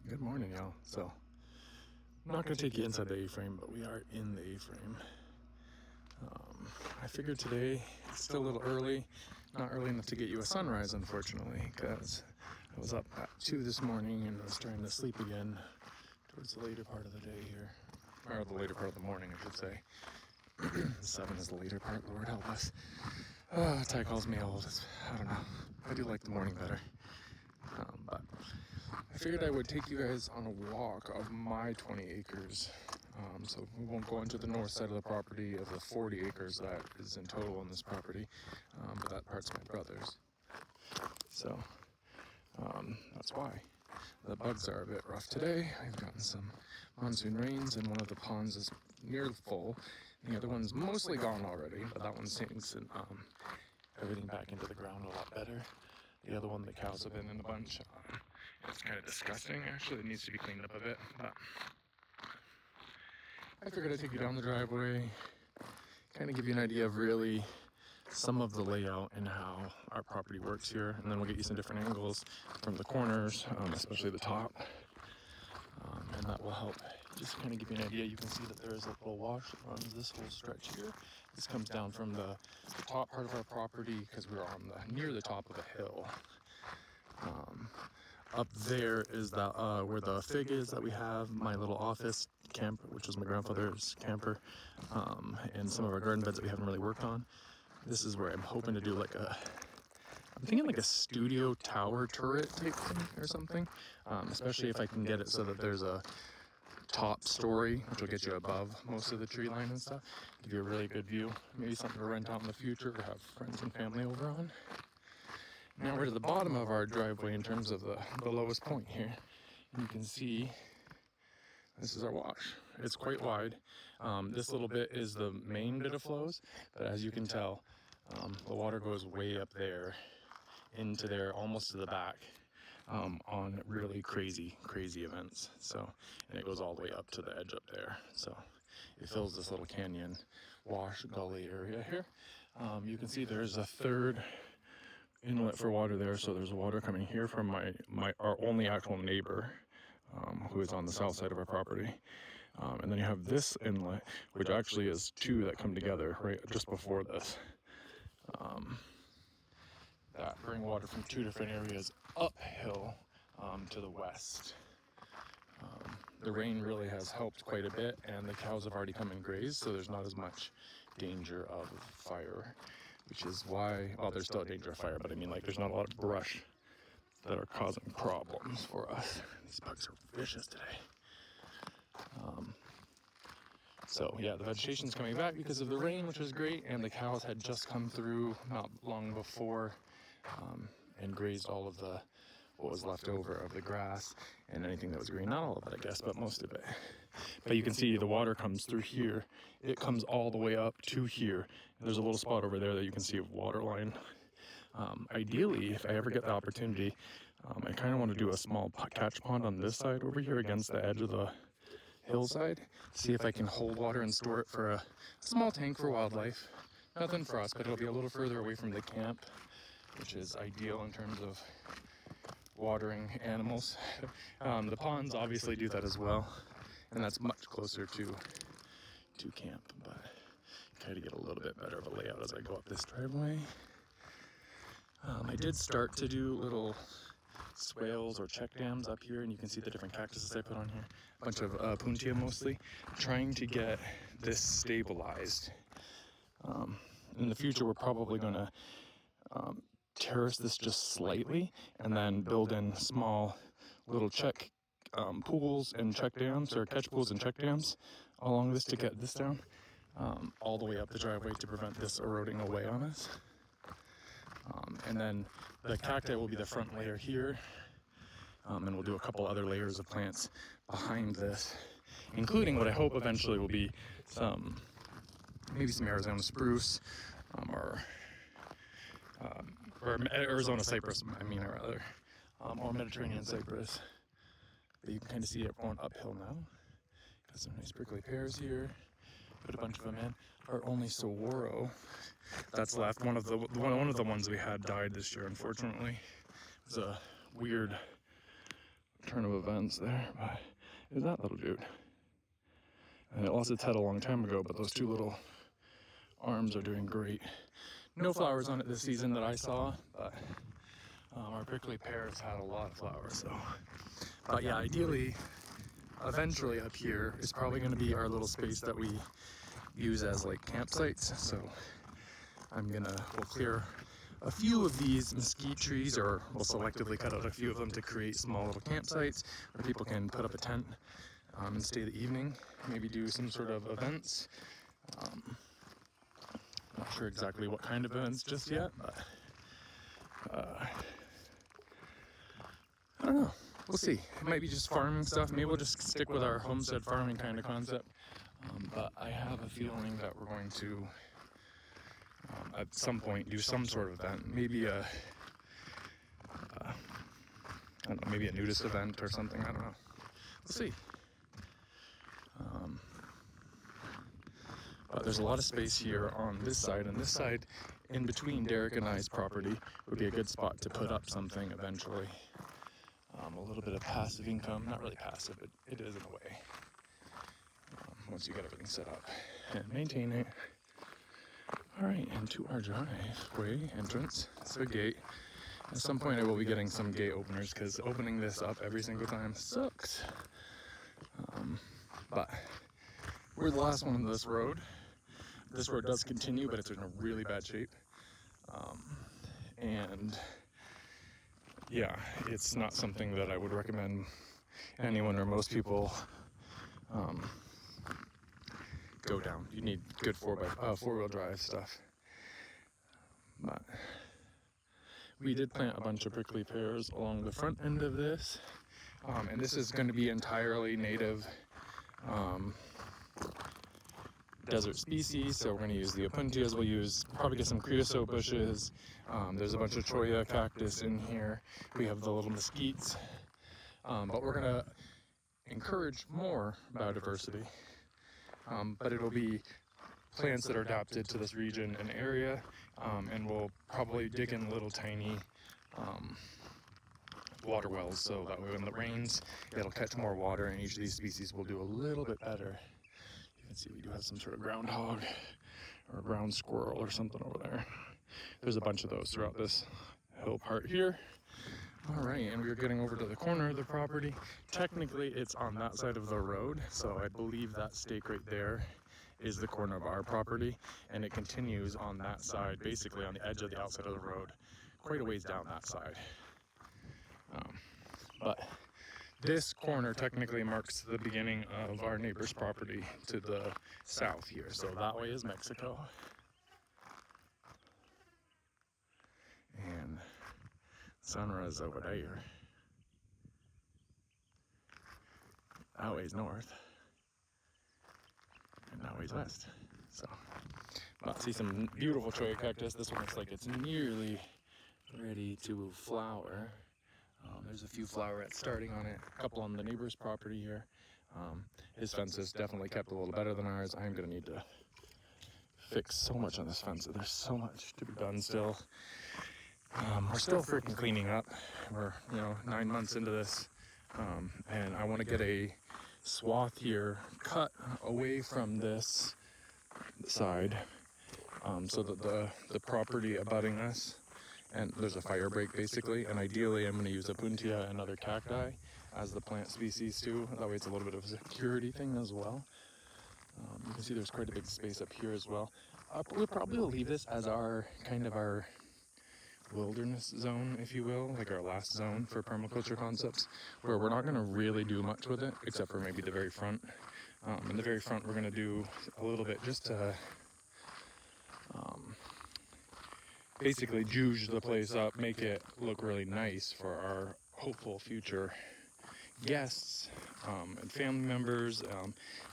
Good morning, y'all. So, I'm not going to take you inside the A-frame, but we are in the A-frame. I figured today it's still a little early, not early enough to get you a sunrise, unfortunately, because I was up at 2 this morning and I was trying to sleep again towards the later part of the day here, or the later part of the morning, I should say. 7 is the later part, Lord help us. Ty calls me old. I don't know. I do like the morning better. But I figured I would take you guys on a walk of my 20 acres. So we won't go into the north side of the property of the 40 acres that is in total on this property, but that part's my brother's. So that's why. The bugs are a bit rough today. I've gotten some monsoon rains and one of the ponds is near full. The other one's mostly gone already, but that one sinks and everything back into the ground a lot better. The other one, the cows have been in a bunch. It's kind of disgusting, actually. It needs to be cleaned up a bit. But I figured I'd take you down the driveway, kind of give you an idea of really some of the layout and how our property works here. And then we'll get you some different angles from the corners, especially the top. And that will help just kind of give you an idea. You can see that there is a little wash that runs this whole stretch here. This comes down from the top part of our property because we're on near the top of a hill. Up there is the where the fig is that we have, my little office camper, which was my grandfather's camper, and some of our garden beds that we haven't really worked on. This is where I'm hoping to do I'm thinking like a studio tower turret type thing or something, especially if I can get it so that there's a top story, which will get you above most of the tree line and stuff, give you a really good view. Maybe something to rent out in the future or have friends and family over on. Now we're to the bottom of our driveway in terms of the lowest point here. And you can see this is our wash. It's quite wide. This little bit is the main bit of flows, but as you can tell, the water goes way up there into there, almost to the back, on really crazy events. So, and it goes all the way up to the edge up there. So it fills this little canyon wash gully area here. You can see there's a third inlet for water there, so there's water coming here from our only actual neighbor, who is on the south side of our property, and then you have this inlet, which actually is two that come together right just before this, that bring water from two different areas uphill to the west. The rain really has helped quite a bit, and the cows have already come and grazed, so there's not as much danger of fire, which is why, well, there's still a danger of fire, but I mean, like, there's not a lot of brush that are causing problems for us. These bugs are vicious today. So yeah, the vegetation's coming back because of the rain, which is great, and the cows had just come through not long before and grazed all of what was left over of the grass and anything that was green. Not all of it, I guess, but most of it. But you can see the water comes through here. It comes all the way up to here. There's a little spot over there that you can see a water line. Ideally, if I ever get the opportunity, I kind of want to do a small catch pond on this side over here against the edge of the hillside. See if I can hold water and store it for a small tank for wildlife. Nothing for us, but it'll be a little further away from the camp, which is ideal in terms of watering animals. The ponds obviously do that as well, and that's much closer to camp, but try to get a little bit better of a layout as I go up this driveway. I did start to do little swales or check dams up here, and you can see the different cactuses I put on here. A bunch of puntia mostly, trying to get this stabilized. In the future, we're probably going to terrace this just slightly and then build in small little check pools and check dams, or catch pools and check dams along this to get this down all the way up the driveway to prevent this eroding away on us. And then the cacti will be the front layer here, and we'll do a couple other layers of plants behind this, including what I hope eventually will be maybe some Arizona spruce, or Arizona cypress, or Mediterranean cypress. But you can kind of see it going uphill now. Got some nice prickly pears here. Put a bunch of them in. Our only saguaro that's left, one of the ones we had died this year, unfortunately. It was a weird turn of events there, but there's that little dude. And it lost its head a long time ago, but those two little arms are doing great. No flowers on it this season that I saw, but our prickly pears had a lot of flowers. So, but yeah, ideally, eventually up here is probably going to be our little space that we use as like campsites. So we'll clear a few of these mesquite trees, or we'll selectively cut out a few of them to create small little campsites where people can put up a tent and stay the evening, maybe do some sort of events. Not sure exactly what kind of events just yet, but I don't know. We'll see. It might be just farming stuff. Maybe we'll just stick with our homestead farming kind of concept. But I have a feeling that we're going to, at some point, do some sort of event. Maybe I don't know, maybe a nudist event or something. I don't know. We'll see. But there's a lot of space here on this side, and this side, in between Derek and I's property, would be a good spot to put up something eventually. A little bit of passive income, not really passive, but it is in a way. Once you get everything set up and maintain it. All right, into our driveway entrance. It's a gate. At some point I will be getting some gate openers because opening this up every single time sucks. But we're the last one on this road. This road does continue, but it's in a really bad shape. And yeah, it's not something that I would recommend anyone or most people go down. You need good four-wheel drive stuff. But we did plant a bunch of prickly pears along the front end of this, and this is going to be entirely native desert species. So we're going to use the opuntias. We'll probably get some creosote bushes. There's a bunch of cholla cactus in here. We have the little mesquites, but we're going to encourage more biodiversity. But it'll be plants that are adapted to this region and area, and we'll probably dig in little tiny water wells, so that way when it rains, it'll catch more water, and each of these species will do a little bit better. You can see we do have some sort of groundhog or ground squirrel or something over there. There's a bunch of those throughout this hill part here. All right, and we're getting over to the corner of the property. Technically, it's on that side of the road, so I believe that stake right there is the corner of our property, and it continues on that side, basically on the edge of the outside of the road, quite a ways down that side. But this corner technically marks the beginning of our neighbor's property to the south here, so that way is Mexico. And Sunrise over there. That way's north. And that way's west. So, I see some beautiful cholla cactus. This one looks like it's nearly ready to flower. There's a few flowerets starting on it, a couple on the neighbor's property here. His fence is definitely kept a little better than ours. I'm gonna need to fix so much on this fence. There's so much to be done still. We're still freaking cleaning up. We're 9 months into this, and I want to get a swath here cut away from this side, so that the property abutting us, and there's a fire break basically, and ideally I'm going to use opuntia and other cacti as the plant species too. That way it's a little bit of a security thing as well. You can see there's quite a big space up here as well. We'll probably leave this as our wilderness zone, if you will, like our last zone for permaculture concepts, where we're not going to really do much with it, except for maybe the very front. In the very front, we're going to do a little bit just to basically juice the place up, make it look really nice for our hopeful future guests and family members,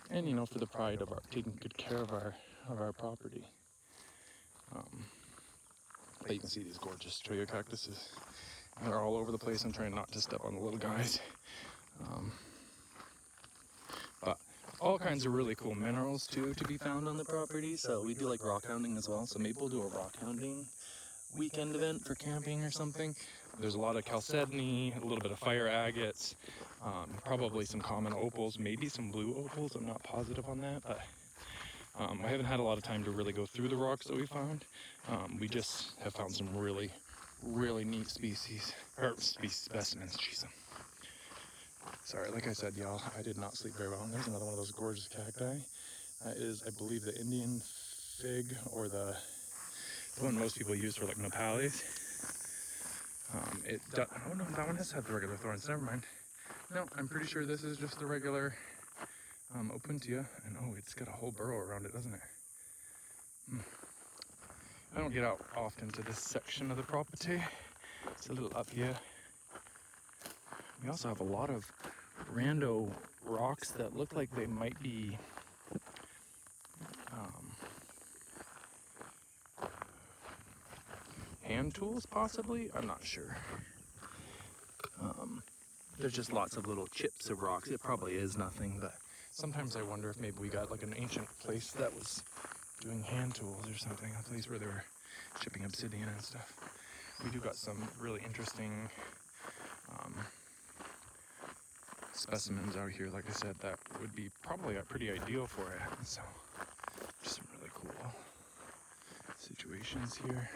and for the pride of taking good care of our property. But you can see these gorgeous cholla cactuses. They're all over the place. I'm trying not to step on the little guys. But all kinds of really cool minerals too to be found on the property. So we do like rock hounding as well. So maybe we'll do a rock hounding weekend event for camping or something. There's a lot of chalcedony, a little bit of fire agates, Probably some common opals, maybe some blue opals. I'm not positive on that, but I haven't had a lot of time to really go through the rocks that we found. We just have found some really, really neat specimens. Jeez. Sorry, like I said, y'all, I did not sleep very well. And there's another one of those gorgeous cacti. That is, I believe, the Indian fig, or the one most people use for like nopales. Oh no, that one has had the regular thorns. Never mind. No, I'm pretty sure this is just the regular opuntia. And oh, it's got a whole burrow around it, doesn't it? I don't get out often to this section of the property. It's a little up here. We also have a lot of rando rocks that look like they might be hand tools, possibly. I'm not sure. There's just lots of little chips of rocks. It probably is nothing, but sometimes I wonder if maybe we got like an ancient place that was doing hand tools or something, a place where they were chipping obsidian and stuff. We do got some really interesting specimens out here, like I said, that would be probably pretty ideal for it. So, just some really cool situations here.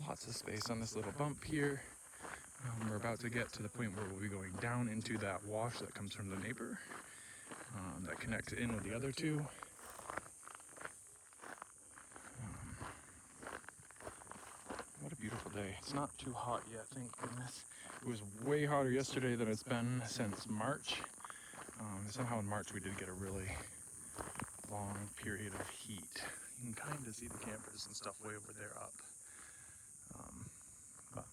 Lots of space on this little bump here. We're about to get to the point where we'll be going down into that wash that comes from the neighbor, that connects in with the other two. What a beautiful day. It's not too hot yet, thank goodness. It was way hotter yesterday than it's been since March. Somehow in March we did get a really long period of heat. You can kind of see the campers and stuff way over there up. But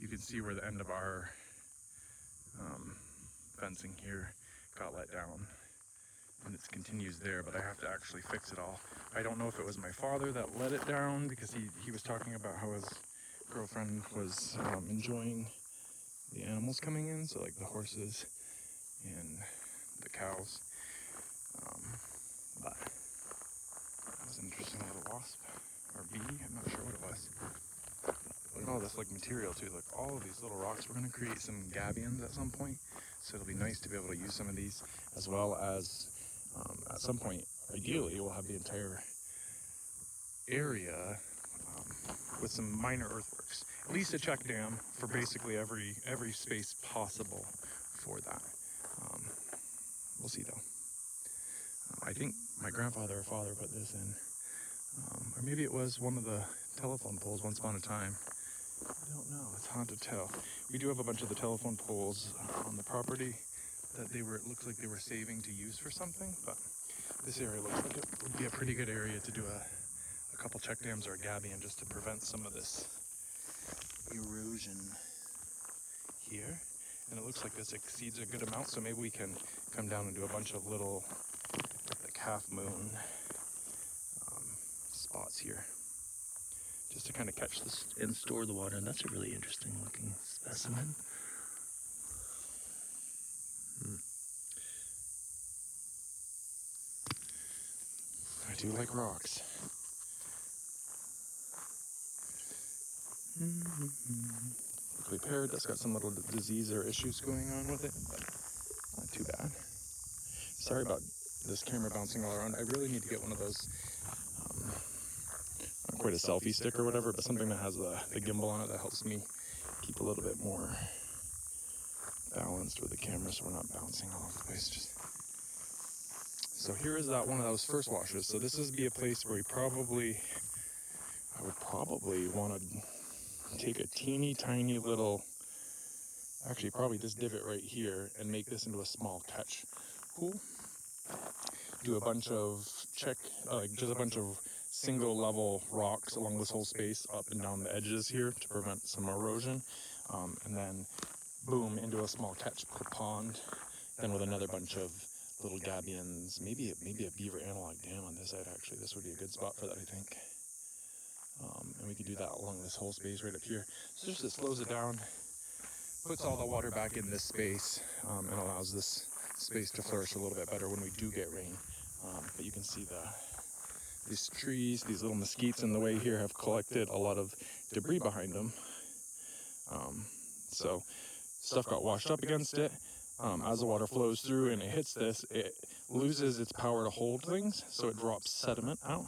you can see where the end of our fencing here got let down, and it continues there, but I have to actually fix it all. I don't know if it was my father that let it down, because he was talking about how his girlfriend was enjoying the animals coming in, so like the horses and the cows. But that was an interesting little wasp, or bee, I'm not sure what it was. Look at all this like material too, like all of these little rocks. We're going to create some gabions at some point, so it'll be nice to be able to use some of these, as well as at some point, ideally, we'll have the entire area with some minor earthworks. At least a check dam for basically every space possible for that. We'll see though. I think my grandfather or father put this in, or maybe it was one of the telephone poles once upon a time. I don't know, it's hard to tell. We do have a bunch of the telephone poles on the property that it looks like they were saving to use for something, but this area looks like it would be a pretty good area to do a couple check dams or a gabion, just to prevent some of this erosion here. And it looks like this exceeds a good amount, so maybe we can come down and do a bunch of little like half moon spots here, just to kind of catch this and store the water. And that's a really interesting looking specimen. I do like rocks. Prickly pear, that's got some little disease or issues going on with it, but not too bad. Sorry about this camera bouncing all around. I really need to get one of those, not quite a selfie stick or whatever, but something that has the gimbal on it that helps me keep a little bit more balanced with the camera, so we're not bouncing all over the place. So here is that one of those first washes. So this would be a place where I would probably want to take a teeny tiny little, actually probably this divot right here, and make this into a small catch pool. Do a bunch of just a bunch of single level rocks along this whole space, up and down the edges here, to prevent some erosion, and then boom, into a small catch pond, then with another bunch of little gabions, maybe a beaver analog dam on this side. Actually, this would be a good spot for that, I think. And we could do that along this whole space right up here. So just it slows it down, puts all the water back in this space, and allows this space to flourish a little bit better when we do get rain. But you can see these trees, these little mesquites in the way here have collected a lot of debris behind them. So stuff got washed up against it. As the water flows through and it hits this, it loses its power to hold things, so it drops sediment out.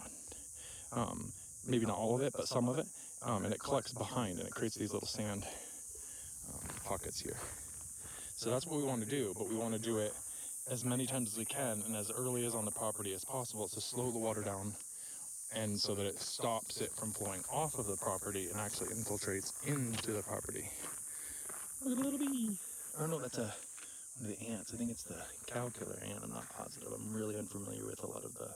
Maybe not all of it, but some of it. And it collects behind, and it creates these little sand pockets here. So that's what we want to do, but we want to do it as many times as we can and as early as on the property as possible to slow the water down, and so that it stops it from flowing off of the property and actually infiltrates into the property. Look at a little bee. Or no, that's one of the ants. I think it's the cow killer ant. I'm not positive. I'm really unfamiliar with a lot of the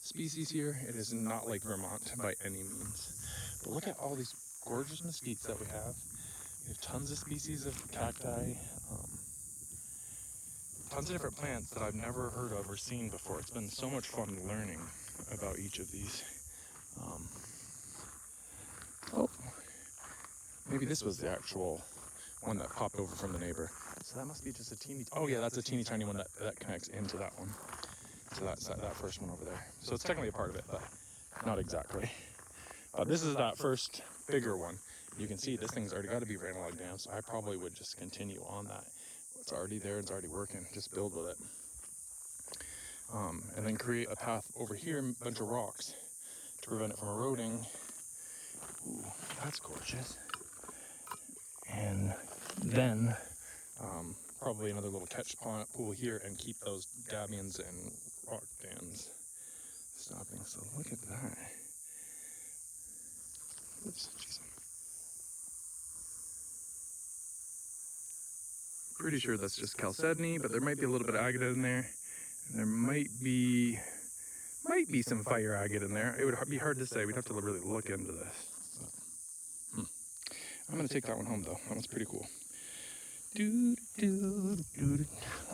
species here. It is not like Vermont by any means. But look at all these gorgeous mesquites that we have. We have tons of species of cacti, tons of different plants that I've never heard of or seen before. It's been so much fun learning about each of these. Oh, maybe this was the actual one that popped over from the neighbor. So that must be just a teeny, oh yeah, that's a teeny tiny one that connects into that one. So that's that first one over there. So it's technically a part of it, but not exactly. But this is that first bigger one. You can see this thing's already got to be analog dam, so I probably would just continue on that. It's already there, it's already working, just build with it. And then create a path over here, a bunch of rocks to prevent it from eroding. Ooh, that's gorgeous. And then probably another little catch pool here and keep those gabions and rock dams stopping. So look at that. Oops, geez. Pretty sure that's just chalcedony, but there might be a little bit of agate in there. And there might be some fire agate in there. It would be hard to say. We'd have to really look into this. So, I'm going to take that one home, though. That one's pretty cool. I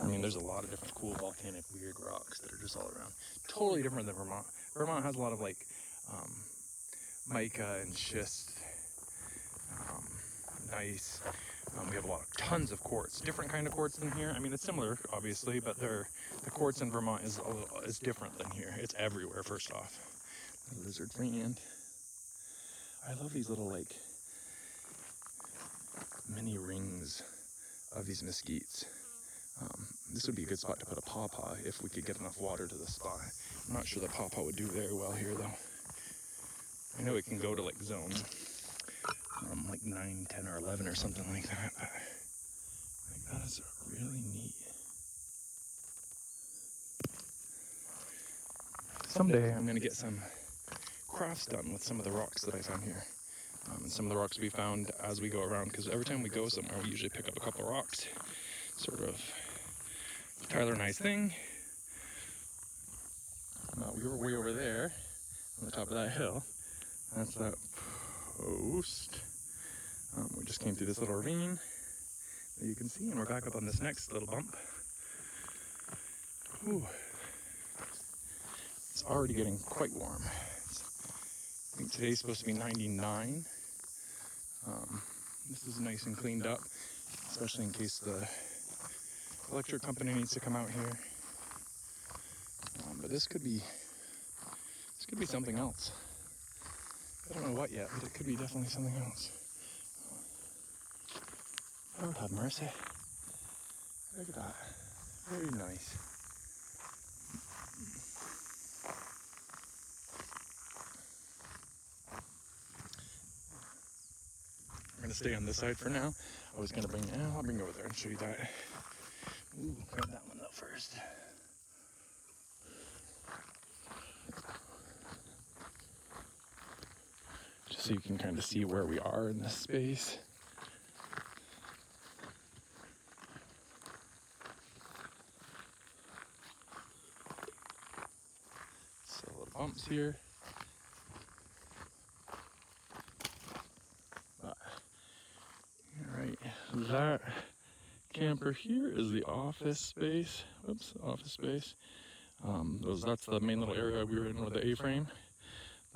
mean, there's a lot of different cool volcanic weird rocks that are just all around. Totally different than Vermont. Vermont has a lot of like mica and schist, gneiss. We have tons of quartz, different kind of quartz than here. I mean, it's similar, obviously, but the quartz in Vermont is different than here. It's everywhere. First off, the lizard friend. I love these little like mini rings of these mesquites. This would be a good spot to put a pawpaw if we could get enough water to the spot. I'm not sure the pawpaw would do very well here, though. I know it can go to like zone like 9, 10, or 11 or something like that. But like, that is really neat. Someday I'm going to get some crafts done with some of the rocks that I found here. And some of the rocks we found as we go around, because every time we go somewhere we usually pick up a couple of rocks. Sort of Tyler and I's thing. We were way over there on the top of that hill. That's that post. We just came through this little ravine that you can see, and we're back up on this next little bump. Ooh. It's already getting quite warm. I think today's supposed to be 99. This is nice and cleaned up, especially in case the electric company needs to come out here. But this could be something else. I don't know what yet, but it could be definitely something else. Lord have mercy. Look at that. Very nice. I'm gonna stay on this side for now. I was gonna I'll bring it over there and show you that. Ooh, grab that one though first. Just so you can kind of see where we are in this space. So little bumps here. Alright, that camper here is the office space. Oops, office space. That's the main little area we were in with the A-frame.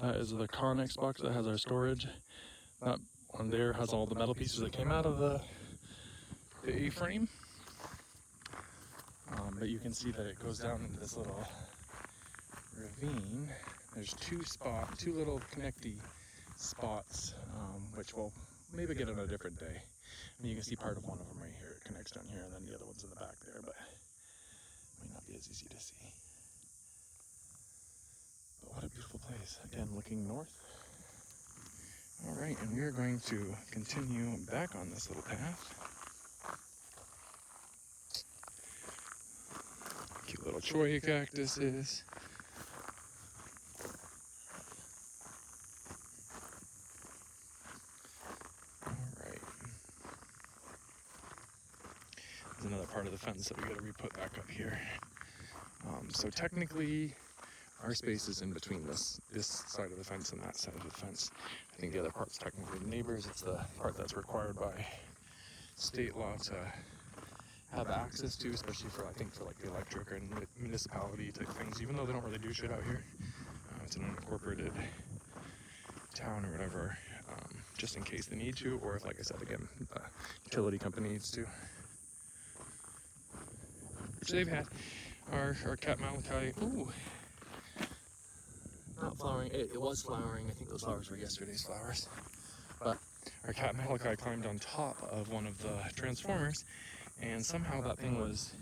That is the Connex box that has our storage. That one there has all the metal pieces that came out of the A-frame. But you can see that it goes down into this little ravine, there's two little connecty spots, which we'll maybe get on a different day. I mean, you can see part of one of them right here. It connects down here, and then the other one's in the back there, but it might not be as easy to see. But what a beautiful place. Again, looking north. All right, and we're going to continue back on this little path. Cute little cholla cactuses. Another part of the fence that we got to re-put back up here. So technically, our space is in between this side of the fence and that side of the fence. I think the other part's technically the neighbors. It's the part that's required by state law to have access to, especially for, I think, for like the electric and municipality type things, even though they don't really do shit out here. It's an unincorporated town or whatever, just in case they need to, or if, like I said, again, the utility company needs to. Which they've had. Our cat Malachi, ooh, not flowering, it was flowering. I think those flowers were yesterday's flowers. But our cat Malachi climbed on top of one of the transformers, and somehow that thing was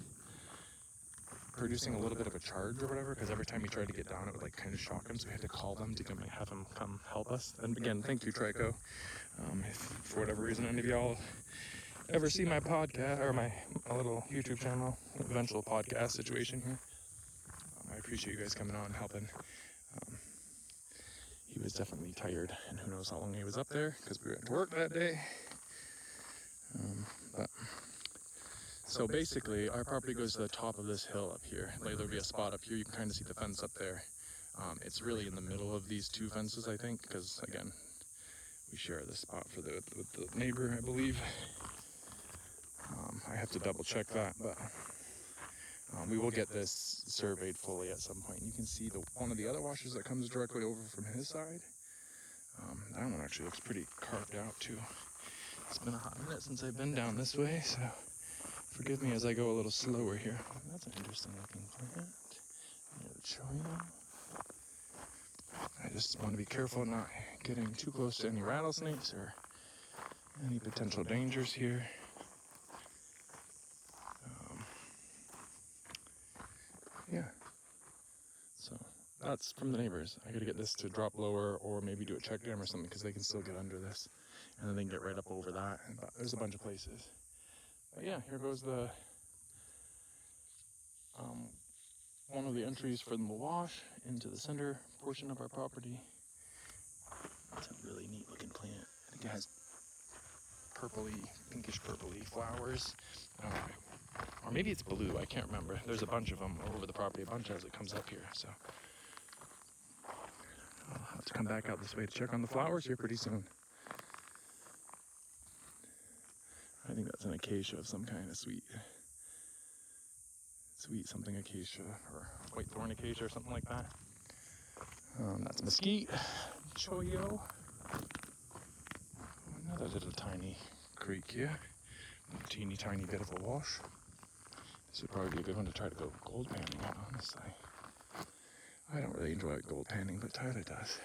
producing a little bit of a charge or whatever, because every time he tried to get down, it would like kind of shock him, so we had to call them to have him come help us. And again, thank you, Trico. If for whatever reason any of y'all ever see my podcast or my little YouTube channel, eventual podcast situation here, I appreciate you guys coming on and helping. He was definitely tired, and who knows how long he was up there, because we went to work that day. So basically, our property goes to the top of this hill up here. Like, there'll be a spot up here, you can kind of see the fence up there. It's really in the middle of these two fences, I think, because again, we share this spot with the neighbor, I believe. I have to double check that, but we will get this surveyed fully at some point. You can see one of the other washers that comes directly over from his side. That one actually looks pretty carved out too. It's been a hot minute since I've been down this way, so forgive me as I go a little slower here. That's an interesting looking plant. I just want to be careful not getting too close to any rattlesnakes or any potential dangers here. Yeah, so that's from the neighbors. I gotta get this to drop lower, or maybe do a check dam or something, because they can still get under this, and then they can get right up over that. But there's a bunch of places. But yeah, here goes the one of the entries from the wash into the center portion of our property. It's a really neat looking plant. I think it has pinkish purpley flowers. Or maybe it's blue, I can't remember. There's a bunch of them all over the property, a bunch as it comes up here, so. I'll have to come back out this way to check on the flowers here pretty soon. I think that's an acacia of some kind, of sweet something acacia, or white thorn acacia or something like that. That's mesquite, choyo. Another little tiny creek here. A teeny tiny bit of a wash. This would probably be a good one to try to go gold panning on, honestly. I don't really enjoy gold panning, but Tyler does.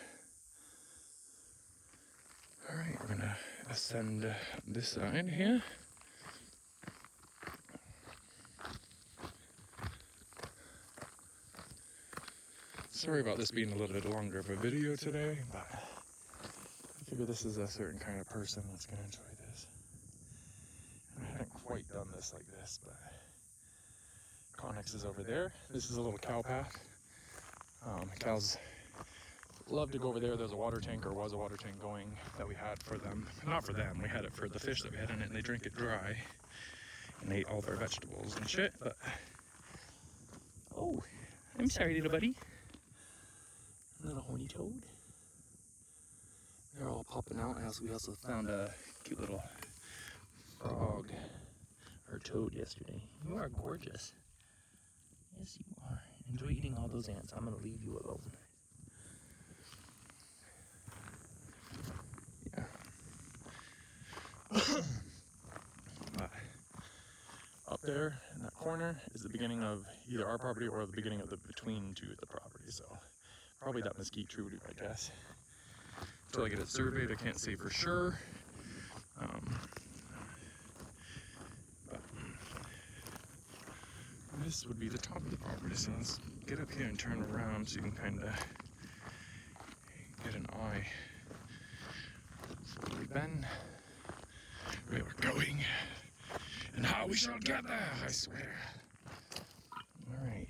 Alright, we're gonna ascend this side here. Sorry about this being a little bit longer of a video today, but I figure this is a certain kind of person that's gonna enjoy this. And I haven't quite done this like this, but Connex is over there. This is a little cow path. Cows love to go over there. There's a water tank, or was a water tank going, that we had for them. Not for them, we had it for the fish that we had in it, and they drink it dry and ate all of our vegetables and shit, but... Oh, I'm sorry, little buddy. Little horny toad. They're all popping out. We also found a cute little frog, or toad, yesterday. You are gorgeous. Yes, you are. Enjoy eating all those ants. I'm going to leave you alone. Yeah. Up there in that corner is the beginning of either our property or the beginning of the between two of the properties. so probably that mesquite tree would be my guess. Until I get it surveyed, I can't say for sure. But this would be the top of the property, so let's get up here and turn around so you can kind of get an eye for where we've been, where we're going, and how we shall get there, I swear. Alright.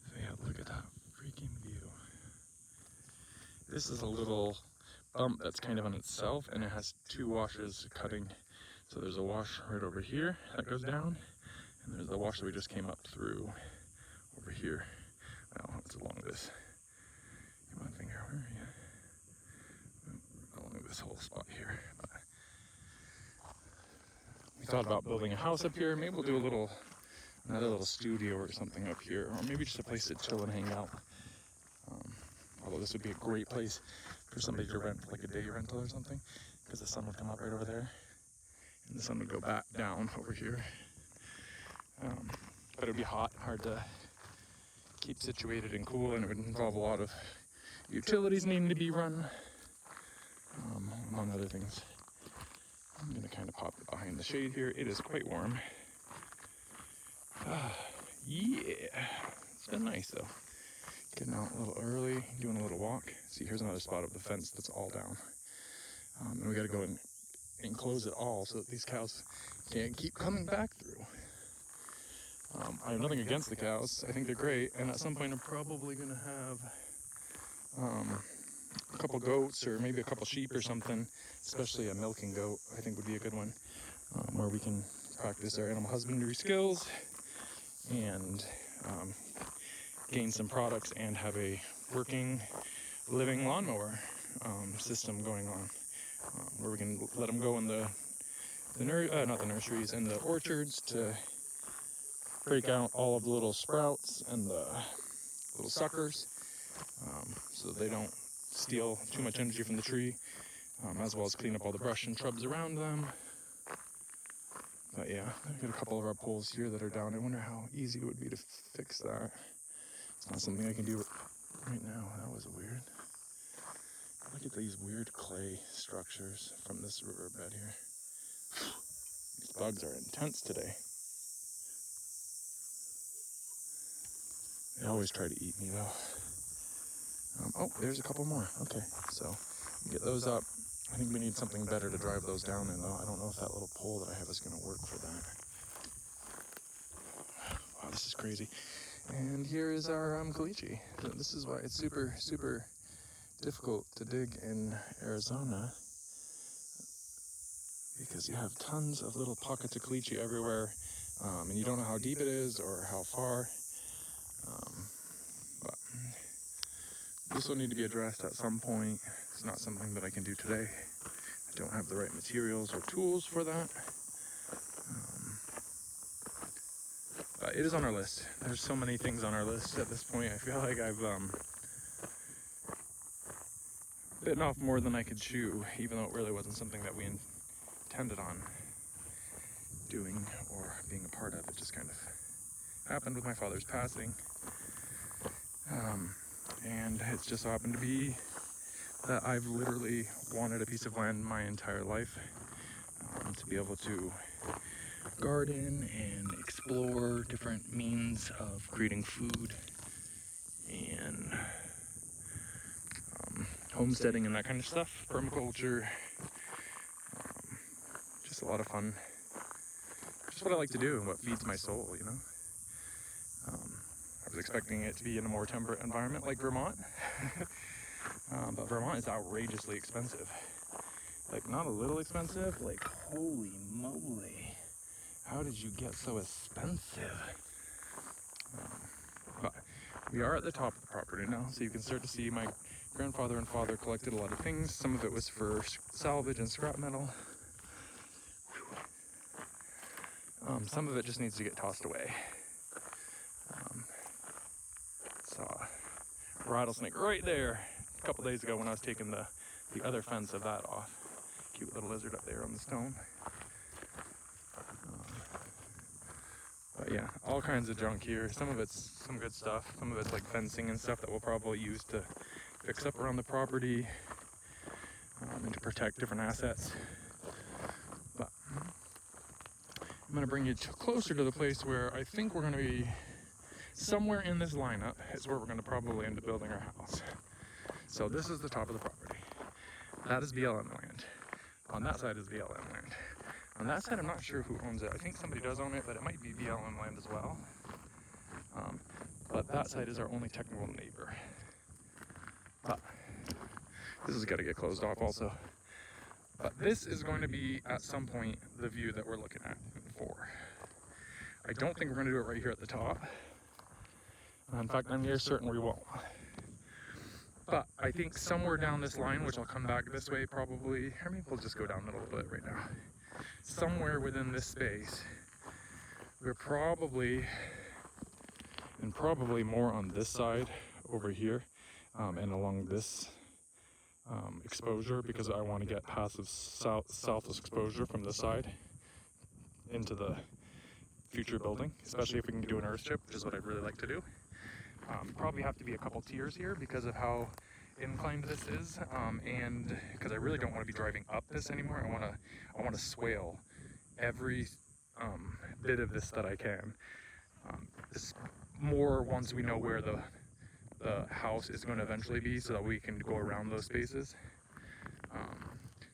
So yeah, look at that freaking view. This is a little bump that's kind of on itself, and it has two washes cutting. So there's a wash right over here that goes down, and there's the wash that we just came up through over here. Well, it's along this. Come on, finger, where are you? Along this whole spot here. But we thought about building a house up here. Maybe we'll do another little studio or something up here, or maybe just a place to chill and hang out. Although this would be a great place for somebody to rent, like a day rental or something, because the sun would come up right over there, and the sun would go back down over here. But it would be hot, hard to keep situated and cool, and it would involve a lot of utilities needing to be run, among other things. I'm going to kind of pop it behind the shade here. It is quite warm. Yeah, it's been nice though. Getting out a little early, doing a little walk. See, here's another spot of the fence that's all down. And we got to go and close it all so that these cows can't keep coming back through. I have nothing against the cows. I think they're great. And at some point, I'm probably going to have a couple goats or maybe a couple sheep or something, especially a milking goat, I think would be a good one, where we can practice our animal husbandry skills and gain some products and have a working, living lawnmower system going on, where we can let them go in not the nurseries, in the orchards to break out all of the little sprouts and the little suckers, so they don't steal too much energy from the tree, as well as clean up all the brush and shrubs around them. But yeah, I've got a couple of our poles here that are down. I wonder how easy it would be to fix that. It's not something I can do right now. That was weird. Look at these weird clay structures from this riverbed here. These bugs are intense today. They always try to eat me though. Oh, there's a couple more. Okay, so get those up. I think we need something better to drive those down in though. I don't know if that little pole that I have is going to work for that. Wow, this is crazy. And here is our caliche. This is why it's super, super difficult to dig in Arizona, because you have tons of little pockets of caliche everywhere, and you don't know how deep it is or how far. But this will need to be addressed at some point. It's not something that I can do today. I don't have the right materials or tools for that. But it is on our list. There's so many things on our list at this point. I feel like I've bitten off more than I could chew, even though it really wasn't something that we intended on doing or being a part of. It just kind of happened with my father's passing. And it's just so happened to be that I've literally wanted a piece of land my entire life, to be able to garden and explore different means of creating food and homesteading and that kind of stuff, permaculture, just a lot of fun, just what I like to do and what feeds my soul, you know. I was expecting it to be in a more temperate environment like Vermont, but Vermont is outrageously expensive. Like, not a little expensive, like, holy moly, how did you get so expensive? But we are at the top of the property now, so you can start to see my grandfather and father collected a lot of things. Some of it was for salvage and scrap metal. Some of it just needs to get tossed away. Saw a rattlesnake right there a couple days ago when I was taking the other fence of that off. Cute little lizard up there on the stone. yeah, all kinds of junk here. Some of it's some good stuff. Some of it's like fencing and stuff that we'll probably use to fix up around the property and to protect different assets. But I'm going to bring you closer to the place where I think we're going to be. Somewhere in this lineup is where we're going to probably end up building our house. So this is the top of the property. That is BLM land. On that side is BLM land. On that side, I'm not sure who owns it. I think somebody does own it, but it might be BLM land as well. But that side is our only technical neighbor. But this has got to get closed off also. But this is going to be, at some point, the view that we're looking at for. I don't think we're going to do it right here at the top. In fact, I'm near certain we won't. But I think somewhere down this line, which I'll come back this way probably, or maybe we'll just go down a little bit right now. Somewhere within this space, we're probably more on this side over here and along this exposure, because I want to get passive south exposure from this side into the future building, especially if we can do an earth chip, which is what I'd really like to do. Probably have to be a couple tiers here because of how inclined this is, and because I really don't want to be driving up this anymore. I want to swale every bit of this that I can. This more once we know where the house is going to eventually be, so that we can go around those spaces.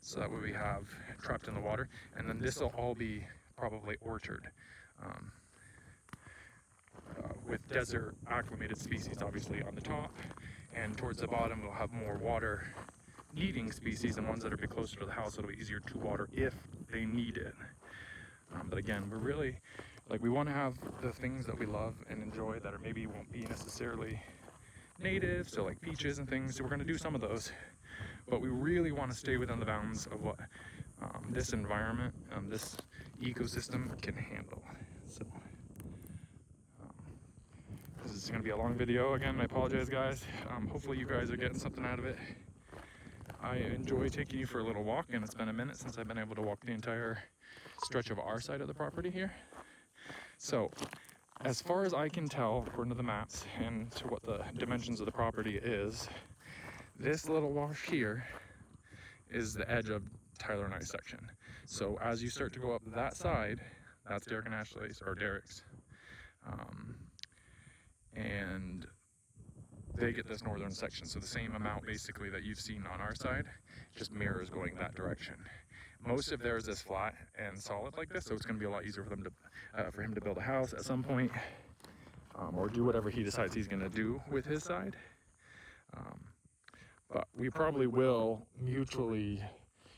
So that way we have trapped in the water, and then this will all be probably orchard. With desert acclimated species obviously on the top, and towards the bottom we'll have more water needing species and ones that are a bit closer to the house, so it'll be easier to water if they need it. But again, we're really, we want to have the things that we love and enjoy that are maybe won't be necessarily native, so like beaches and things, so we're going to do some of those, but we really want to stay within the bounds of what this environment, this ecosystem can handle. So this is going to be a long video again. I apologize, guys. Hopefully you guys are getting something out of it. I enjoy taking you for a little walk, and it's been a minute since I've been able to walk the entire stretch of our side of the property here. So, as far as I can tell, according to the maps and to what the dimensions of the property is, this little wash here is the edge of Tyler and I's section. So as you start to go up that side, that's Derek and Ashley's, or Derek's. And they get this northern section, so the same amount basically that you've seen on our side just mirrors going that direction. Most of theirs is flat and solid like this, so it's going to be a lot easier for them to for him to build a house at some point, or do whatever he decides he's going to do with his side. But we probably will mutually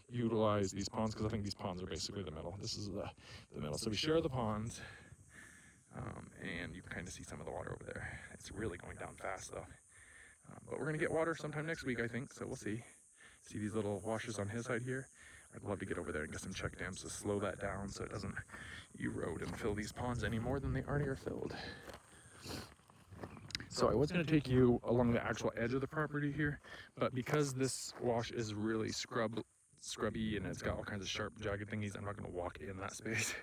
utilize these ponds, because I think these ponds are basically the middle. This is the middle, so we share the ponds. And you can kind of see some of the water over there. It's really going down fast though. But we're going to get water sometime next week, I think, so we'll see. See these little washers on his side here? I'd love to get over there and get some check dams to slow that down so it doesn't erode and fill these ponds any more than they already are filled. So I was going to take you along the actual edge of the property here, but because this wash is really scrubby and it's got all kinds of sharp, jagged thingies, I'm not going to walk in that space.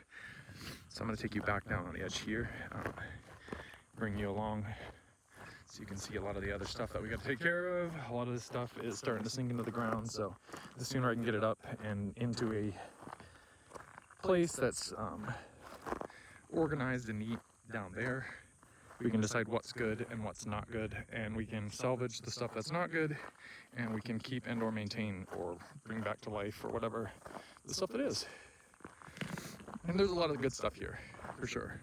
So I'm going to take you back down on the edge here, bring you along so you can see a lot of the other stuff that we got to take care of. A lot of this stuff is starting to sink into the ground, so the sooner I can get it up and into a place that's organized and neat down there, we can decide what's good and what's not good, and we can salvage the stuff that's not good, and we can keep and or maintain or bring back to life or whatever the stuff that is. And there's a lot of good stuff here, for sure.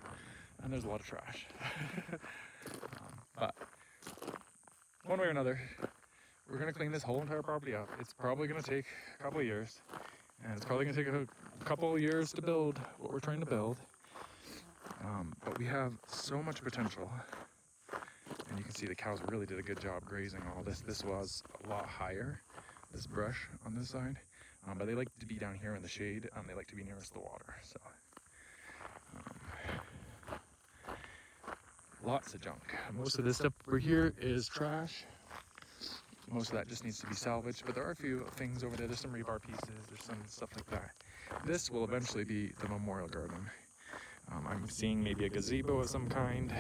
And there's a lot of trash. But one way or another, we're going to clean this whole entire property up. It's probably going to take a couple of years. And it's probably going to take a couple of years to build what we're trying to build. But we have so much potential. And you can see the cows really did a good job grazing all this. This was a lot higher, this brush on this side. But they like to be down here in the shade, they like to be nearest the water, so. Lots of junk. Most of this stuff over here is trash. Most of that just needs to be salvaged, but there are a few things over there. There's some rebar pieces, there's some stuff like that. This will eventually be the memorial garden. I'm seeing maybe a gazebo of some kind,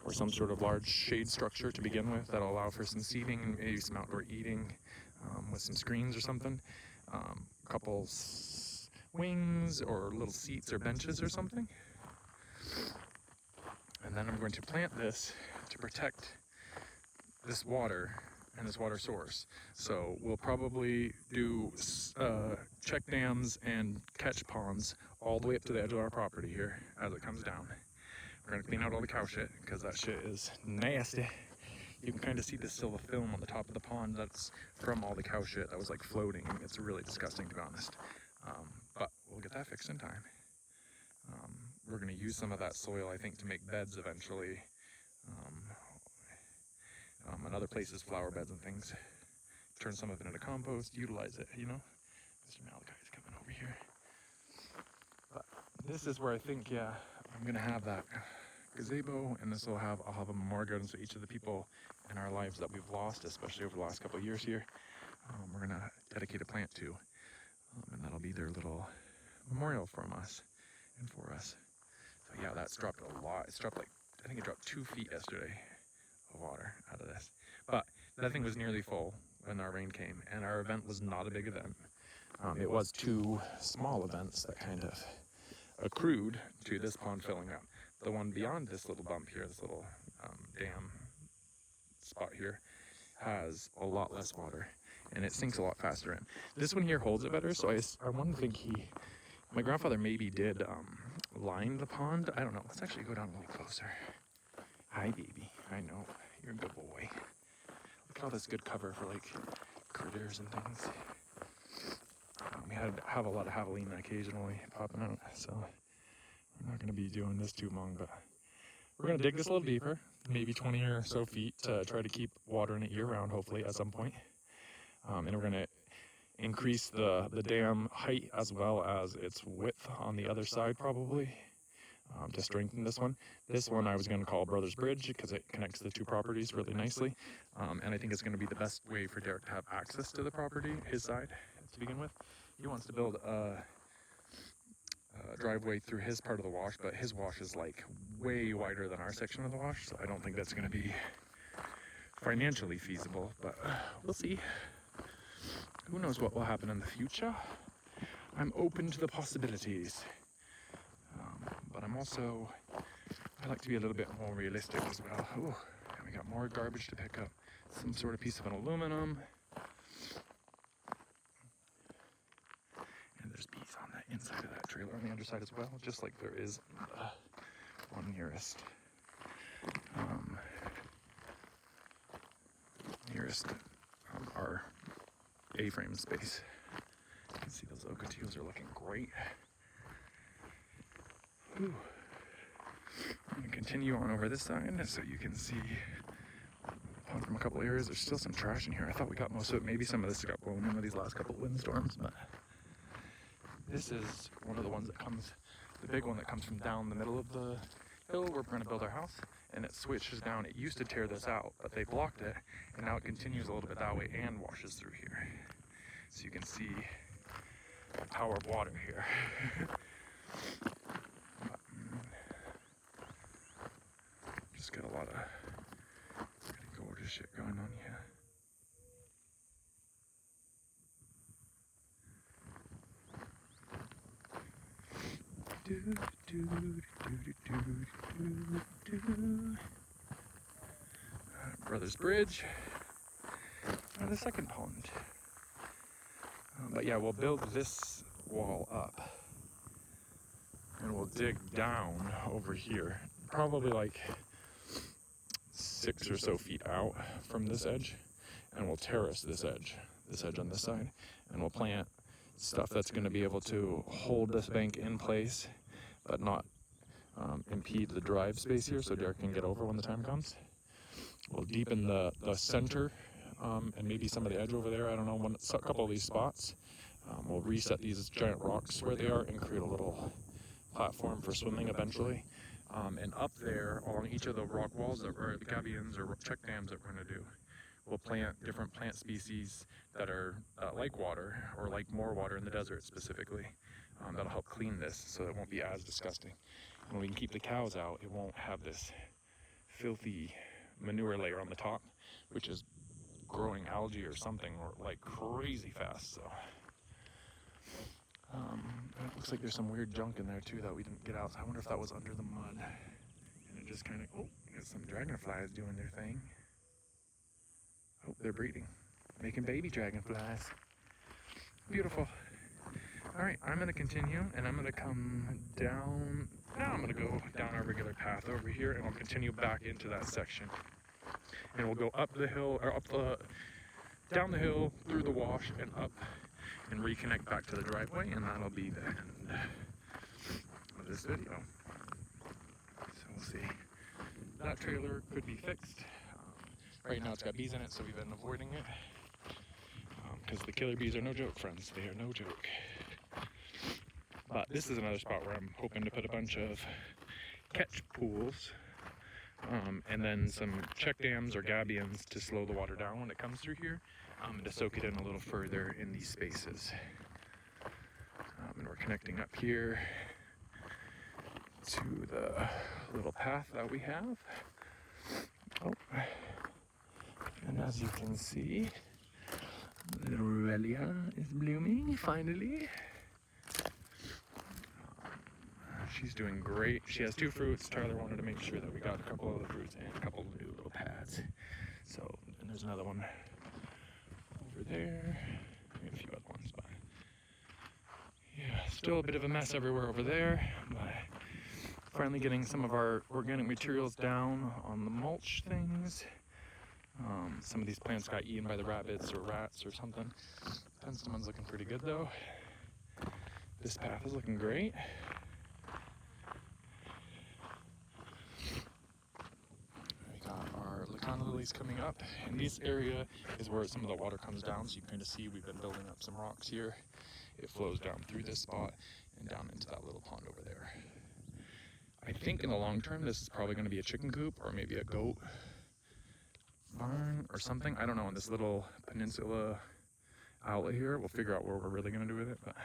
or some sort of large shade structure to begin with that'll allow for some seating and maybe some outdoor eating with some screens or something. A couple wings or little seats or benches or something. And then I'm going to plant this to protect this water and this water source. So we'll probably do check dams and catch ponds all the way up to the edge of our property here as it comes down. We're going to clean out all the cow shit because that shit is nasty. You can kind of see the silver film on the top of the pond. That's from all the cow shit that was like floating. It's really disgusting, to be honest. But we'll get that fixed in time. We're going to use some of that soil, I think, to make beds eventually. And other places, flower beds and things. Turn some of it into compost, utilize it, you know? Mr. Malachi's coming over here. But this is where I think, yeah, I'm going to have that gazebo, and I'll have a memorial garden, so each of the people in our lives that we've lost, especially over the last couple of years here, we're going to dedicate a plant to. And that'll be their little memorial from us and for us. So yeah, that's dropped a lot. It's dropped I think it dropped 2 feet yesterday of water out of this. But that thing was nearly full when our rain came, and our event was not a big event. It was 2 small events that kind of accrued to this pond filling up. The one beyond this little bump here, this little dam spot here, has a lot less water, and it sinks a lot faster in. This one here holds it better, so I want to think my grandfather maybe did line the pond. I don't know. Let's actually go down a little closer. Hi, baby. I know. You're a good boy. Look at all this good cover for like critters and things. We have a lot of javelina occasionally popping out, so we're not going to be doing this too long, but we're going to dig this a little deeper, maybe 20 or so feet, to try to keep water in it year-round, hopefully, at some point. And we're going to increase the dam height as well as its width on the other side, probably, to strengthen this one. This one I was going to call Brothers Bridge because it connects the 2 properties really nicely. And I think it's going to be the best way for Derek to have access to the property, his side, to begin with. He wants to build a driveway through his part of the wash, but his wash is like way wider than our section of the wash, so I don't think that's going to be financially feasible, but we'll see. Who knows what will happen in the future? I'm open to the possibilities, but I like to be a little bit more realistic as well. Ooh, and we got more garbage to pick up. Some sort of piece of an aluminum. And there's bees on the inside of that trailer on the underside as well, just like there is one nearest our A-frame space. You can see those ocotillos are looking great. Ooh. I'm going to continue on over this side so you can see from a couple areas. There's still some trash in here. I thought we got most of it. Maybe some of this got blown in with these last couple of windstorms, but this is one of the ones that comes, the big one that comes from down the middle of the hill where we're going to build our house, and it switches down. It used to tear this out, but they blocked it, and now it continues a little bit that way and washes through here. So you can see the power of water here. Just got a lot of pretty gorgeous shit going on here. Brothers Bridge, and the second pond. But yeah, we'll build this wall up, and we'll dig down over here, probably like 6 or so feet out from this edge, and we'll terrace this edge on this side, and we'll plant stuff that's going to be able to hold this bank in place, but not impede the drive space here, so Derek can get over when the time comes. We'll deepen the center and maybe some of the edge over there. I don't know, a couple of these spots. We'll reset these giant rocks where they are and create a little platform for swimming eventually. And up there, along each of the rock walls, or the gabions or check dams that we're going to do, we'll plant different plant species that are like water, or like more water in the desert specifically. that'll help clean this so it won't be as disgusting. When we can keep the cows out, it won't have this filthy manure layer on the top, which is growing algae or something, or like crazy fast. So it looks like there's some weird junk in there too that we didn't get out. I wonder if that was under the mud, and it just kind of, oh, there's some dragonflies doing their thing. Oh, they're breeding, making baby dragonflies. Beautiful. All right, I'm gonna continue, and I'm gonna come down. Now I'm gonna go down our regular path over here, and I'll continue back into that section. And we'll go up the hill, or down the hill, through the wash, and up, and reconnect back to the driveway, and that'll be the end of this video. So we'll see. That trailer could be fixed. Right now it's got bees in it, so we've been avoiding it. Because the killer bees are no joke, friends. They are no joke. But this is another spot where I'm hoping to put a bunch of catch pools, and then some check dams or gabions to slow the water down when it comes through here, and to soak it in a little further in these spaces. And we're connecting up here to the little path that we have. Oh, and as you can see, the Aurelia is blooming finally. She's doing great. She has 2 fruits. Tyler wanted to make sure that we got a couple of the fruits and a couple of new little pads. So, and there's another one over there. We have a few other ones, but yeah, still a bit of a mess everywhere over there. But finally getting some of our organic materials down on the mulch things. Some of these plants got eaten by the rabbits or rats or something. Penstemmon's looking pretty good though. This path is looking great. Lilies coming up, and this area is where some of the water comes down, so you can kind of see we've been building up some rocks here. It flows down through this spot and down into that little pond over there. I think in the long term this is probably going to be a chicken coop or maybe a goat barn or something. I don't know, in this little peninsula outlet here. We'll figure out what we're really going to do with it, but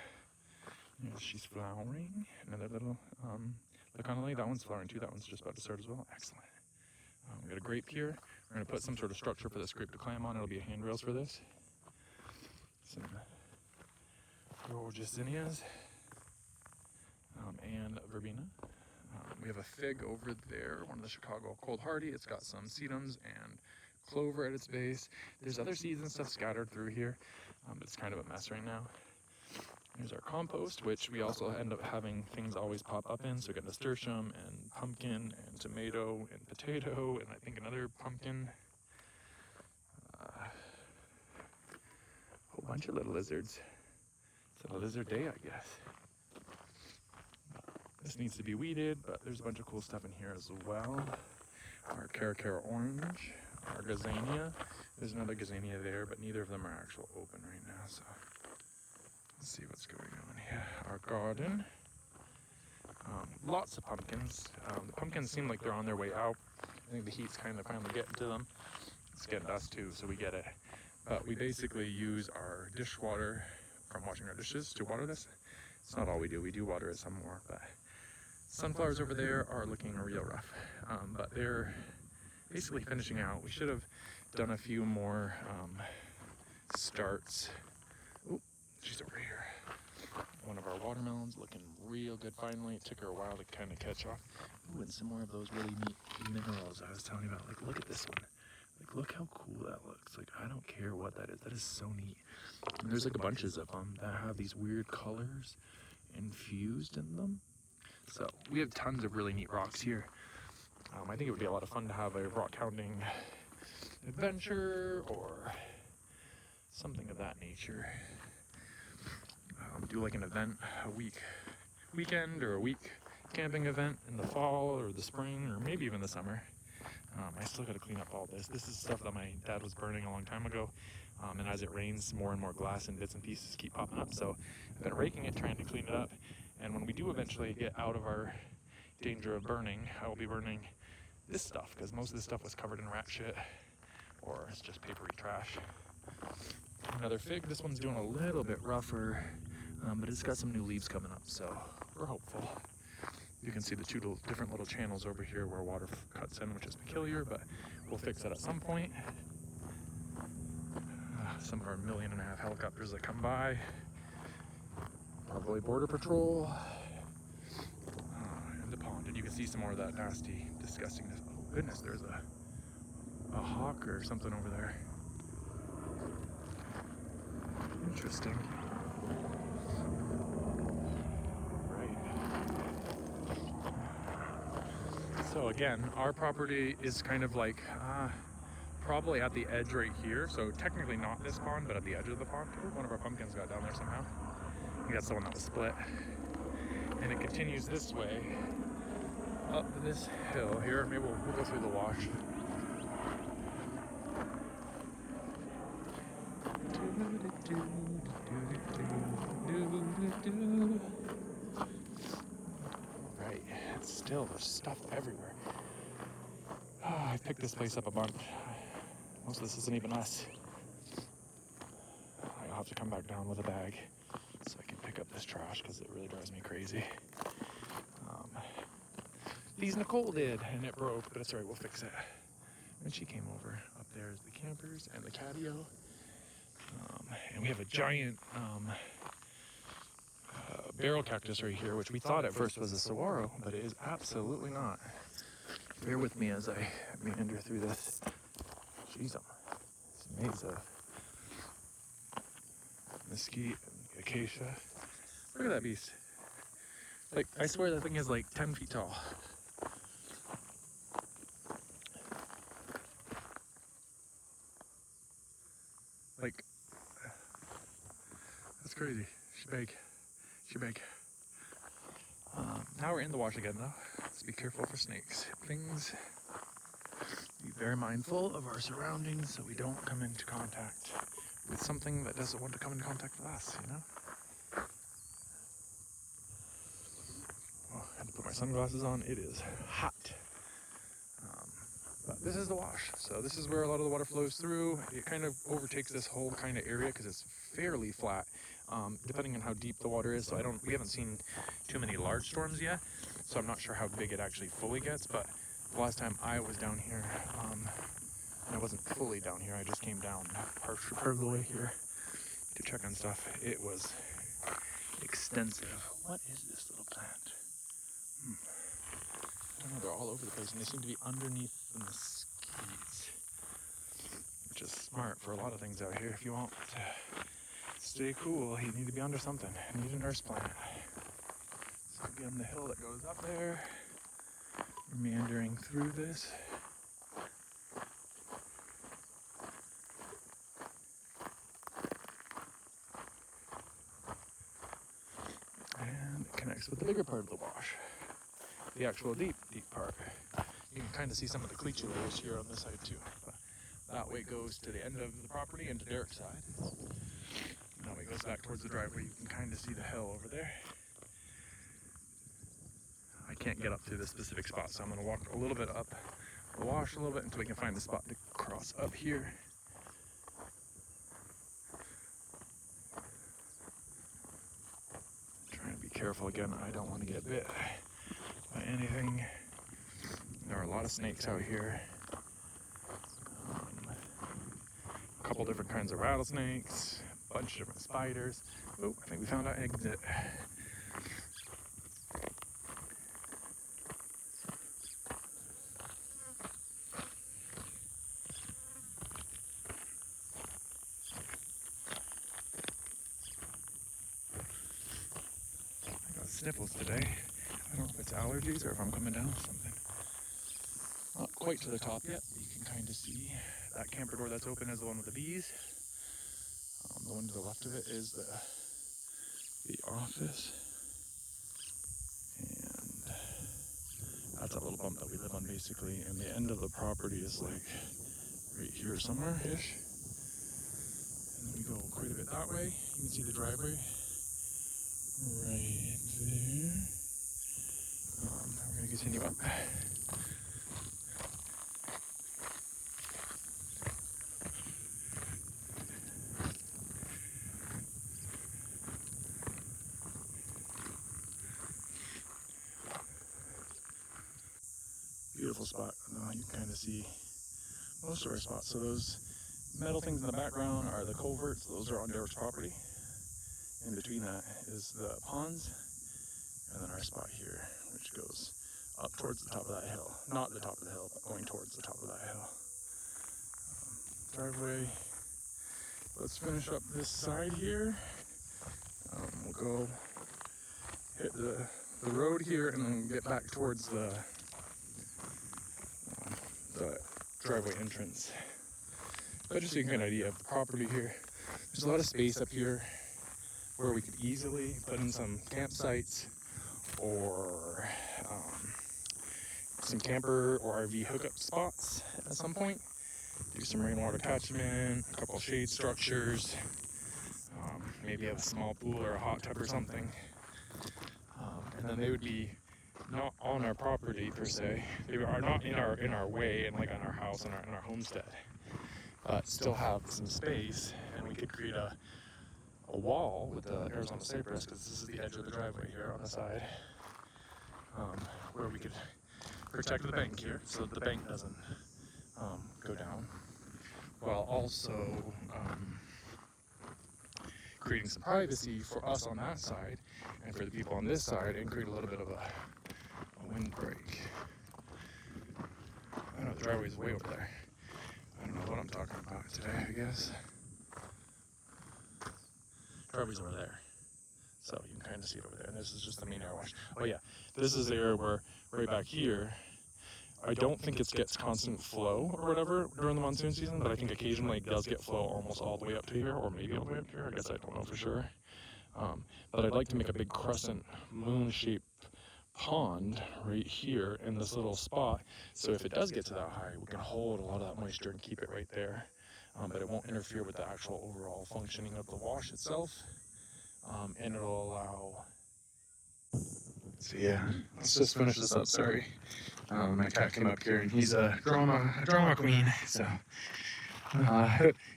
yeah, she's flowering. Another little lily, that one's flowering too. That one's just about to start as well. Excellent. We got a grape here. We're going to put some sort of structure for this grape to climb on. It'll be handrails for this. Some gorgeous zinnias and verbena. We have a fig over there, one of the Chicago Cold Hardy. It's got some sedums and clover at its base. There's other seeds and stuff scattered through here, but it's kind of a mess right now. Here's our compost, which we also end up having things always pop up in. So we got nasturtium and pumpkin and tomato and potato and I think another pumpkin. Whole bunch of little lizards. It's a lizard day, I guess. This needs to be weeded, but there's a bunch of cool stuff in here as well. Our Caracara orange, our gazania. There's another gazania there, but neither of them are actual open right now, so let's see what's going on here. Our garden. Lots of pumpkins. The pumpkins seem like they're on their way out. I think the heat's kind of finally getting to them. It's getting to us too, so we get it. But we basically use our dishwater from washing our dishes to water this. It's not all we do. We do water it some more, but sunflowers over there are looking real rough. But they're basically finishing out. We should have done a few more starts. Oop, she's over here. One of our watermelons looking real good finally. It took her a while to kind of catch off. Ooh, and some more of those really neat minerals I was telling you about. Like, look at this one. Like, look how cool that looks. Like, I don't care what that is. That is so neat. And there's like bunches of them that have these weird colors infused in them. So we have tons of really neat rocks here. I think it would be a lot of fun to have a rock hounding adventure or something of that nature. Do like an event, weekend or a week camping event in the fall or the spring or maybe even the summer. I still got to clean up all this. This is stuff that my dad was burning a long time ago. And as it rains, more and more glass and bits and pieces keep popping up. So I've been raking it, trying to clean it up. And when we do eventually get out of our danger of burning, I will be burning this stuff because most of this stuff was covered in rat shit or it's just papery trash. Another fig. This one's doing a little bit rougher. but it's got some new leaves coming up, so we're hopeful. You can see the two different little channels over here where water cuts in, which is peculiar, but we'll fix that at some point. Some of our 1.5 million helicopters that come by, probably Border Patrol, and the pond. And you can see some more of that nasty disgustingness. Oh goodness, there's a hawk or something over there. Interesting. Right. So again, our property is kind of like probably at the edge right here. So technically not this pond, but at the edge of the pond. Ooh, one of our pumpkins got down there somehow. I think that's the one that was split. And it continues this way up this hill here. Maybe we'll go through the wash. Right, it's still, there's stuff everywhere. I picked this place up a bunch. Most of this isn't even us. I'll have to come back down with a bag so I can pick up this trash because it really drives me crazy. These Nicole did, and it broke, but it's alright, we'll fix it. When she came over, up there is the campers and the catio. And we have a giant barrel cactus right here, which we thought at first was a saguaro, but it is absolutely not. Bear with me as I meander through this. Jeez, this maze of mesquite and acacia. Look at that beast. Like, I swear that thing is like 10 feet tall. Like, that's crazy. She's big. She's big. Now we're in the wash again though. Let's be careful for snakes. Things. Be very mindful of our surroundings so we don't come into contact with something that doesn't want to come into contact with us, you know? Oh, I had to put my sunglasses on. It is hot. But this is the wash. So this is where a lot of the water flows through. It kind of overtakes this whole kind of area because it's fairly flat, depending on how deep the water is. So we haven't seen too many large storms yet. So I'm not sure how big it actually fully gets, but the last time I was down here, and I wasn't fully down here, I just came down part of the way here to check on stuff. It was extensive. What is this little plant? I don't know, they're all over the place, and they seem to be underneath the mesquites, which is smart for a lot of things out here. If you want to stay cool, you need to be under something. You need a nurse plant. So again, the hill that goes up there, we're meandering through this. And it connects with the bigger part of the wash. The actual deep part. You can kind of see some of the caliche layers here on this side too. But that way goes to the end of the property and to Derek's side. And that way goes back towards the driveway. You can kind of see the hill over there. I can't get up to this specific spot, so I'm going to walk a little bit up the wash a little bit until we can find the spot to cross up here. Trying to be careful again. I don't want to get bit by anything. There are a lot of snakes out here. A couple different kinds of rattlesnakes, a bunch of different spiders. Oh, I think we found our exit. I got sniffles today. I don't know if it's allergies or if I'm coming down with something. Not quite to the top yet, but you can kind of see that camper door that's open is the one with the bees. The one to the left of it is the office. And that's a little bump that we live on basically. And the end of the property is like right here somewhere-ish. And then we go quite a bit that way. You can see the driveway right there. We're going to continue up. beautiful spot. You can kind of see most of our spots. So those metal things in the background are the culverts. Those are on Derek's property. In between that is the ponds, and then our spot here, which goes up towards the top of that hill. Not the top of the hill, but going towards the top of that hill. Driveway. Let's finish up this side here. We'll go hit the road here and then get back towards the driveway entrance. But just so you can get an idea of the property here, there's a lot of space up here where we could easily put in some campsites or some camper or RV hookup spots at some point. Do some rainwater catchment, a couple shade structures, maybe have a small pool or a hot tub or something. And then they would be not on our property per se. They are not in our way and like on our house and our homestead, but still have some space, and we could create a wall with the Arizona cypress, because this is the edge of the driveway here on the side, where we could protect the bank here so that the bank doesn't go down, while also creating some privacy for us on that side and for the people on this side, and create a little bit of a windbreak. I know the driveway's way over there. I don't know what I'm talking about today, I guess. Driveway's over there. So you can kind of see it over there. And this is just the main air wash. Oh yeah, this is the area where, right back here, I don't think it gets constant flow or whatever during the monsoon season, but I think occasionally it does get flow almost all the way up to here, or maybe all the way up to here. I guess I don't know for sure. But I'd like to make a big crescent moon-shaped pond right here in this little spot, so if it does get to that high, we can hold a lot of that moisture and keep it right there, but it won't interfere with the actual overall functioning of the wash itself, and it'll allow. So yeah, let's just finish this up. Sorry, my cat came up here and he's a drama queen, so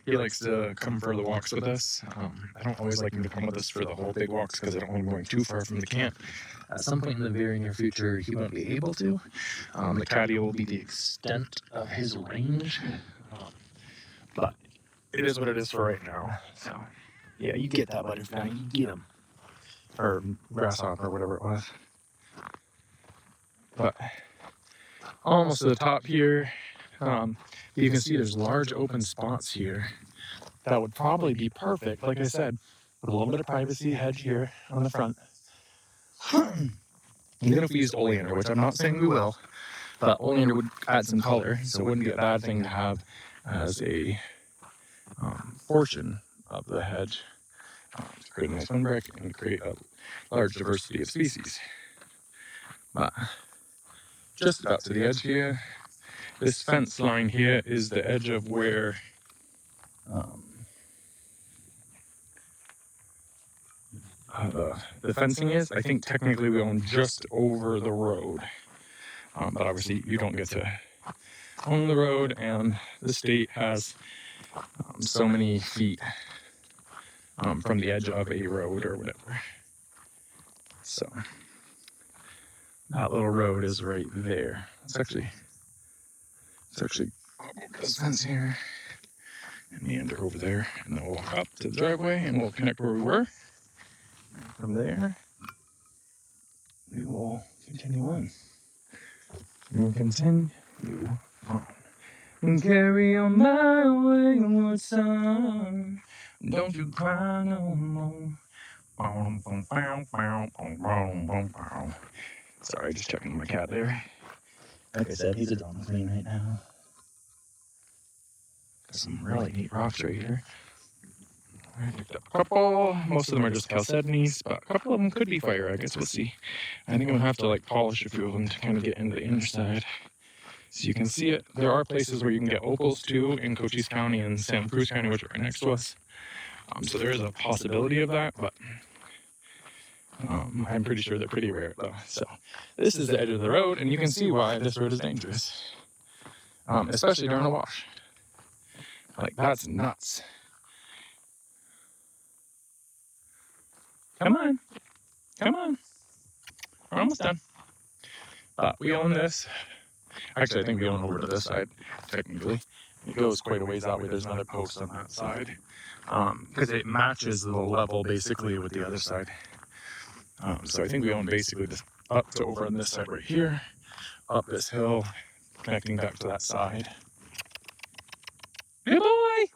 he likes to come for the walks with us. I don't always like him to come with us for the whole big walks because I don't want him going too far from the camp. At some point in the very near future, he won't be able to. The catio will be the extent of his range, but it is what it is for right now. So yeah, you get that butterfly, you get him, or grasshopper, or whatever it was. But almost to the top here. You can see there's large open spots here that would probably be perfect, like I said, with a little bit of privacy hedge here on the front. Even if we used oleander, which I'm not saying we will, but oleander would add some color, so it wouldn't be a bad thing to have as a portion of the hedge to create a nice windbreak and create a large diversity of species. But just about to the edge here, this fence line here is the edge of where the fencing is. I think technically we own just over the road, but obviously you don't get to own the road, and the state has so many feet from the edge of a road or whatever. So that little road is right there. It's actually this fence here, and meander over there, and then we'll walk up to the driveway and we'll connect where we were. From there, we will continue on. And continue on. And carry on my wayward son. Don't you cry no more. Sorry, just checking my cat there. Like I said, he's a drama queen right now. Got some really neat rocks right here. I picked up a couple. Most of them are just chalcedonies, but a couple of them could be fire agates. We'll see. I think I'm gonna have to like polish a few of them to kind of get into the inner side, so you can see it. There are places where you can get opals too in Cochise County and Santa Cruz County, which are right next to us. So there is a possibility of that, but I'm pretty sure they're pretty rare though. So this is the edge of the road, and you can see why this road is dangerous, especially during a wash. Like, that's nuts. Come on. We're almost done. But we own this. Actually, I think we own over to this side, technically. It goes quite a ways that way. There's another post on that side. Because it matches the level basically with the other side. So I think we own basically this up to over on this side right here, up this hill, connecting back to that side. Hey boy!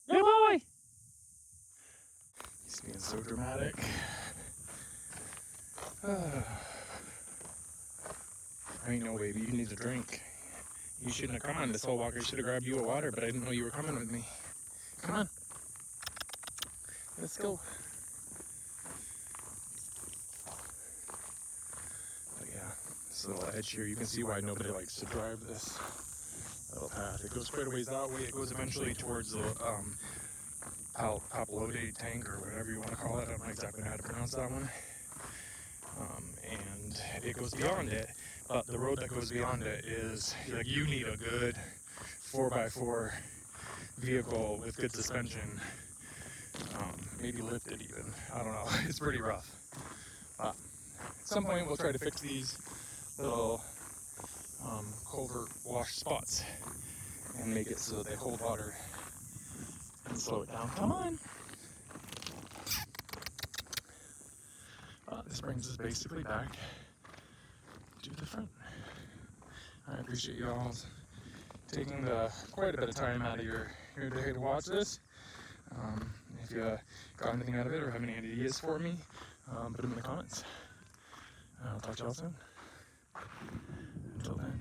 Hey boy! He's being so dramatic. I know, baby, you need a drink. You shouldn't have come on this whole walk. I should have grabbed you a water, but I didn't know you were coming with me. Come on. Let's go. But yeah, this little edge here, you can see why nobody likes to drive this little path. It goes quite a ways that way. It goes eventually towards the Papalote tank, or whatever you want to call it. I don't know exactly how to pronounce that one. And it goes beyond it, but the road that goes beyond it is, like, you need a good 4x4 vehicle with good suspension, maybe lifted even. I don't know. It's pretty rough. At some point we'll try to fix these little culvert wash spots and make it so that they hold water and slow it down. Come on. This brings us basically back to the front. I appreciate you all taking quite a bit of time out of your day to watch this. If you got anything out of it or have any ideas for me, put them in the comments. I'll talk to y'all soon. Until then.